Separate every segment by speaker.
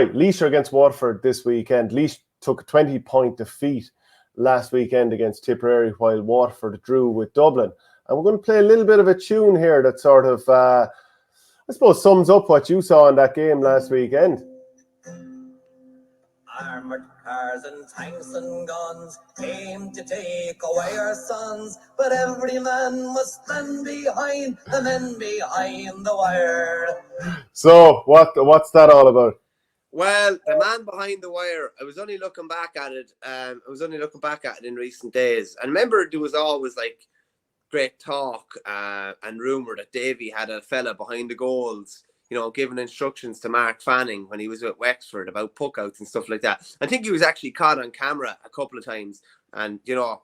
Speaker 1: Laois are against Waterford this weekend. Laois took a 20-point defeat last weekend against Tipperary, while Waterford drew with Dublin. And we're going to play a little bit of a tune here that sort of, I suppose, sums up what you saw in that game last weekend.
Speaker 2: Armored cars and tanks and guns came to take away our sons, but every man must stand behind the men behind the wire.
Speaker 1: So, what's that all about?
Speaker 3: Well, the man behind the wire, I was only looking back at it. In recent days. And remember, there was always like great talk and rumour that Davy had a fella behind the goals, giving instructions to Mark Fanning when he was at Wexford about puckouts and stuff like that. I think he was actually caught on camera a couple of times. And, of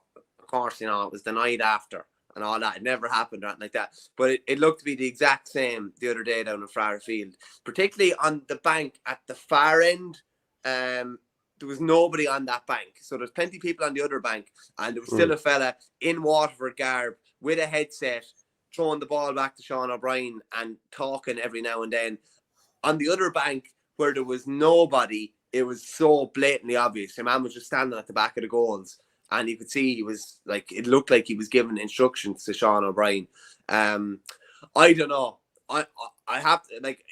Speaker 3: course, it was the night after and all that. It never happened or anything like that. But it looked to be the exact same the other day down in Friar Field, particularly on the bank at the far end. There was nobody on that bank. So there's plenty of people on the other bank. And there was still a fella in Waterford garb with a headset throwing the ball back to Sean O'Brien and talking every now and then. On the other bank where there was nobody, it was so blatantly obvious. The man was just standing at the back of the goals. And you could see he was like, it looked like he was giving instructions to Sean O'Brien. I don't know. I have to, like,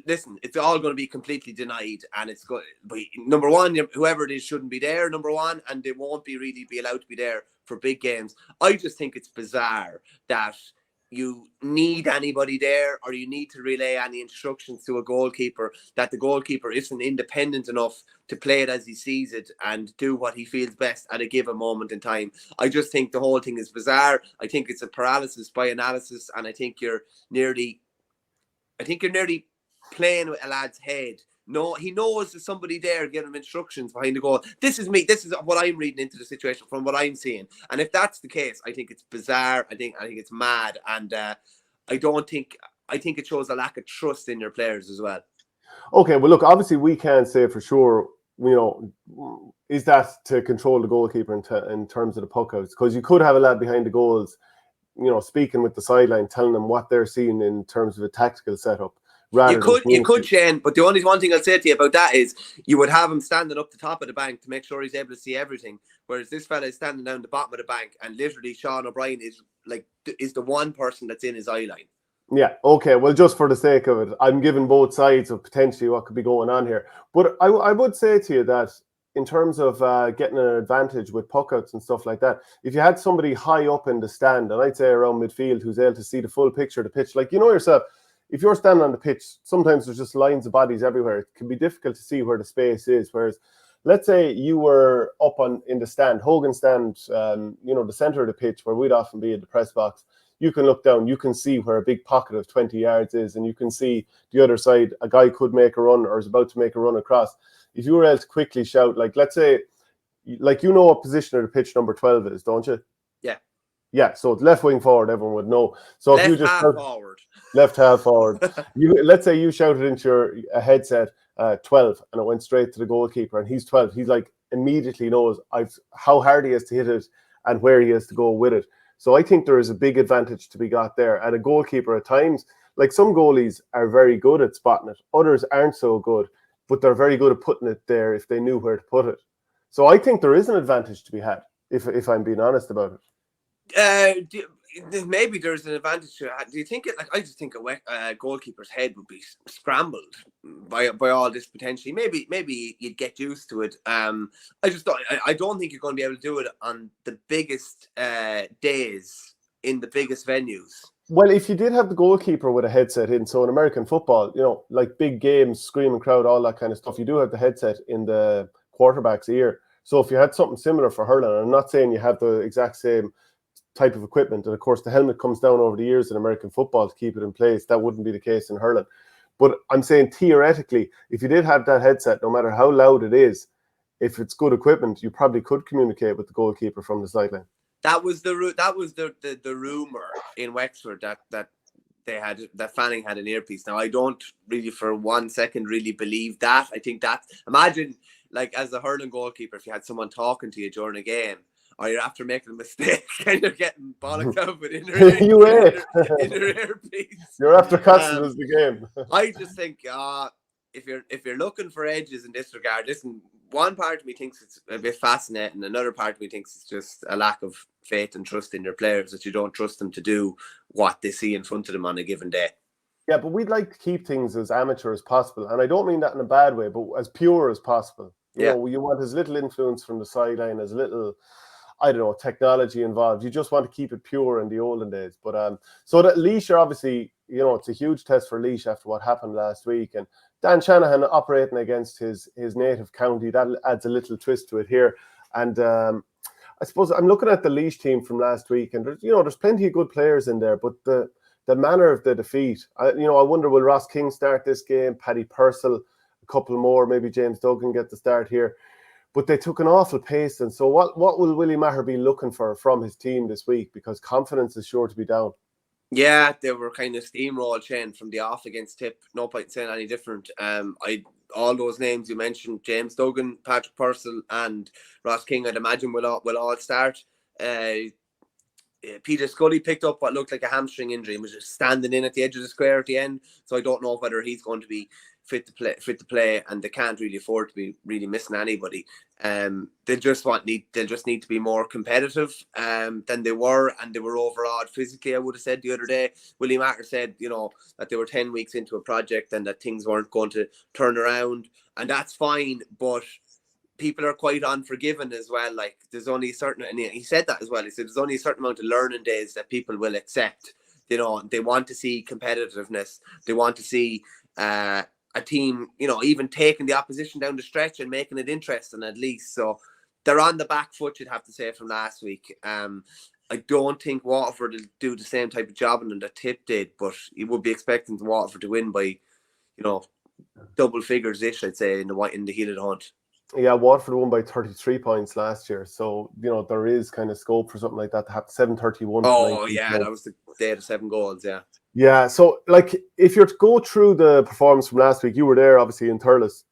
Speaker 3: listen, it's all going to be completely denied. And it's good. But number one, whoever it is shouldn't be there, number one. And they won't really be allowed to be there for big games. I just think it's bizarre that you need anybody there, or you need to relay any instructions to a goalkeeper, that the goalkeeper isn't independent enough to play it as he sees it and do what he feels best at a given moment in time. I just think the whole thing is bizarre. I think it's a paralysis by analysis, and I think you're nearly playing with a lad's head. No, he knows there's somebody there giving him instructions behind the goal. This is me. This is what I'm reading into the situation from what I'm seeing. And if that's the case, I think it's bizarre. I think it's mad. And I think it shows a lack of trust in your players as well.
Speaker 1: Okay, well, look, obviously we can't say for sure, is that to control the goalkeeper in terms of the puckouts? Because you could have a lad behind the goals, speaking with the sideline, telling them what they're seeing in terms of a tactical setup.
Speaker 3: You could, Shane, but the only one thing I'll say to you about that is you would have him standing up the top of the bank to make sure he's able to see everything, whereas this fella is standing down the bottom of the bank, and literally Sean O'Brien is the one person that's in his eye line.
Speaker 1: Yeah, okay, well, just for the sake of it, I'm giving both sides of potentially what could be going on here. But I would say to you that in terms of getting an advantage with puckouts and stuff like that, if you had somebody high up in the stand, and I'd say around midfield, who's able to see the full picture of the pitch, like yourself, if you're standing on the pitch, sometimes there's just lines of bodies everywhere. It can be difficult to see where the space is. Whereas, let's say you were up in the stand, Hogan stand, the centre of the pitch where we'd often be in the press box. You can look down, you can see where a big pocket of 20 yards is, and you can see the other side, a guy could make a run or is about to make a run across. If you were able to quickly shout, like, let's say, like, what position of the pitch number 12 is, don't you?
Speaker 3: Yeah.
Speaker 1: Yeah, so it's left wing forward, everyone would know. So
Speaker 3: left
Speaker 1: if you just
Speaker 3: half forward.
Speaker 1: Left half forward. Let's say you shouted into a headset 12 and it went straight to the goalkeeper and he's 12. He's like immediately knows how hard he has to hit it and where he has to go with it. So I think there is a big advantage to be got there. And a goalkeeper at times, like some goalies are very good at spotting it. Others aren't so good, but they're very good at putting it there if they knew where to put it. So I think there is an advantage to be had, if I'm being honest about it.
Speaker 3: Maybe there's an advantage to it. Do you think it? Like, I just think a goalkeeper's head would be scrambled by all this potentially. Maybe you'd get used to it. I don't think you're going to be able to do it on the biggest days in the biggest venues.
Speaker 1: Well, if you did have the goalkeeper with a headset in, so in American football, like big games, screaming crowd, all that kind of stuff, you do have the headset in the quarterback's ear. So if you had something similar for hurling, I'm not saying you have the exact same type of equipment, and of course the helmet comes down over the years in American football to keep it in place. That wouldn't be the case in hurling. But I'm saying theoretically, if you did have that headset, no matter how loud it is, if it's good equipment, you probably could communicate with the goalkeeper from the sideline.
Speaker 3: That was the rumor in Wexford that Fanning had an earpiece. Now I don't really for 1 second really believe that. I think that, imagine like as a hurling goalkeeper, if you had someone talking to you during a game, or you're after making a mistake and you're getting bollocked out with inner earpiece.
Speaker 1: You're after costing us the game.
Speaker 3: I just think if you're looking for edges in this regard, listen, one part of me thinks it's a bit fascinating. Another part of me thinks it's just a lack of faith and trust in your players, that you don't trust them to do what they see in front of them on a given day.
Speaker 1: Yeah, but we'd like to keep things as amateur as possible. And I don't mean that in a bad way, but as pure as possible. You know, you want as little influence from the sideline, as little, I don't know, technology involved. You just want to keep it pure in the olden days. But so that Laois are obviously, you know, it's a huge test for Laois after what happened last week. And Dan Shanahan operating against his native county, that adds a little twist to it here. And I suppose I'm looking at the Laois team from last week, and there's plenty of good players in there, but the manner of the defeat, I wonder, will Ross King start this game? Paddy Purcell, a couple more, maybe James Duggan get the start here. But they took an awful pace. And so what will Willie Maher be looking for from his team this week? Because confidence is sure to be down.
Speaker 3: Yeah, they were kind of steamroll chain from the off against Tip. No point saying any different. All those names you mentioned, James Duggan, Patrick Purcell and Ross King, I'd imagine will all start. Peter Scully picked up what looked like a hamstring injury and was just standing in at the edge of the square at the end. So I don't know whether he's going to be fit to play, and they can't really afford to be really missing anybody. They'll just need to be more competitive than they were, and they were overawed physically. I would have said the other day, Willie Maher said, that they were 10 weeks into a project and that things weren't going to turn around, and that's fine, but people are quite unforgiving as well. Like, there's only a certain, and he said that as well. He said there's only a certain amount of learning days that people will accept. They want to see competitiveness. They want to see a team, even taking the opposition down the stretch and making it interesting at least. So they're on the back foot, you'd have to say, from last week. I don't think Waterford will do the same type of jobbing that Tip did, but you would be expecting Waterford to win by, double figures-ish, I'd say, in the heat of the hunt.
Speaker 1: Yeah, Waterford won by 33 points last year. So, there is kind of scope for something like that to happen. 7-31.
Speaker 3: Oh, yeah, that was the day of the 7 goals, yeah.
Speaker 1: Yeah, so, if you're to go through the performance from last week, you were there, obviously, in Thurles.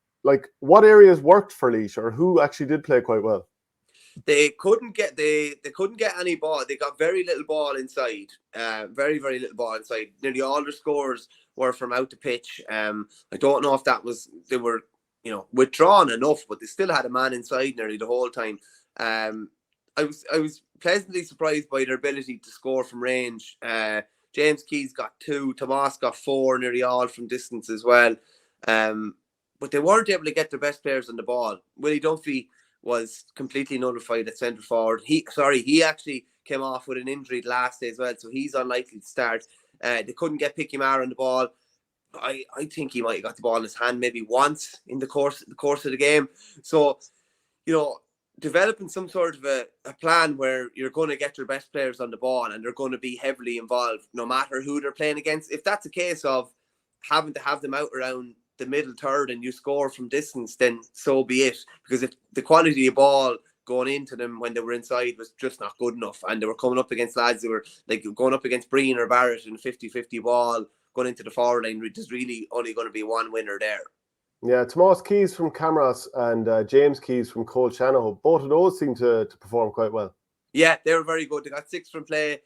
Speaker 1: What areas worked for Laois, or who actually did play quite well?
Speaker 3: They couldn't get any ball. They got very little ball inside. Very, very little ball inside. Nearly all their scores were from out the pitch. I don't know if they were withdrawn enough, but they still had a man inside nearly the whole time. I was pleasantly surprised by their ability to score from range. James Keys got 2, Tomas got 4, nearly all from distance as well. But they weren't able to get their best players on the ball. Willie Dunphy was completely nullified at centre forward. He actually came off with an injury last day as well, so he's unlikely to start. They couldn't get Picky Maher on the ball. I think he might have got the ball in his hand maybe once in the course of the game. So, developing some sort of a plan where you're going to get your best players on the ball and they're going to be heavily involved no matter who they're playing against. If that's a case of having to have them out around the middle third and you score from distance, then so be it. Because if the quality of ball going into them when they were inside was just not good enough, and they were coming up against lads that were going up against Breen or Barrett in a 50-50 ball going into the forward line, there's really only going to be one winner there.
Speaker 1: Yeah, Tomas Keys from Camross and James Keys from Cole Shanahan, both of those seem to perform quite well.
Speaker 3: Yeah, they were very good. They got 6 from play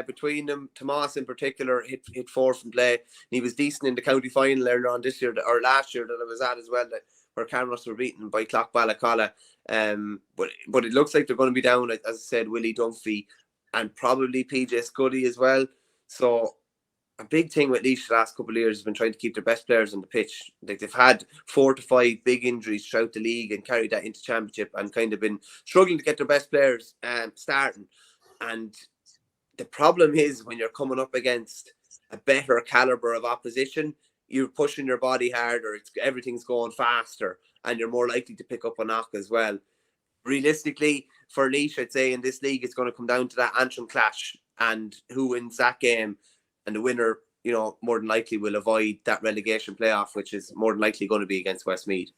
Speaker 3: between them. Tomas in particular hit 4 from play. And he was decent in the county final earlier on this year, or last year that I was at as well, where Camross were beaten by Clough Ballacalla. But it looks like they're going to be down, as I said, Willie Dunphy and probably PJ Scully as well. So a big thing with Laois the last couple of years has been trying to keep their best players on the pitch. They've had 4 to 5 big injuries throughout the league and carried that into championship and kind of been struggling to get their best players starting. And the problem is when you're coming up against a better caliber of opposition, you're pushing your body harder, everything's going faster, and you're more likely to pick up a knock as well. Realistically, for Laois, I'd say in this league, it's going to come down to that Antrim clash and who wins that game. And the winner, more than likely will avoid that relegation playoff, which is more than likely going to be against Westmeath.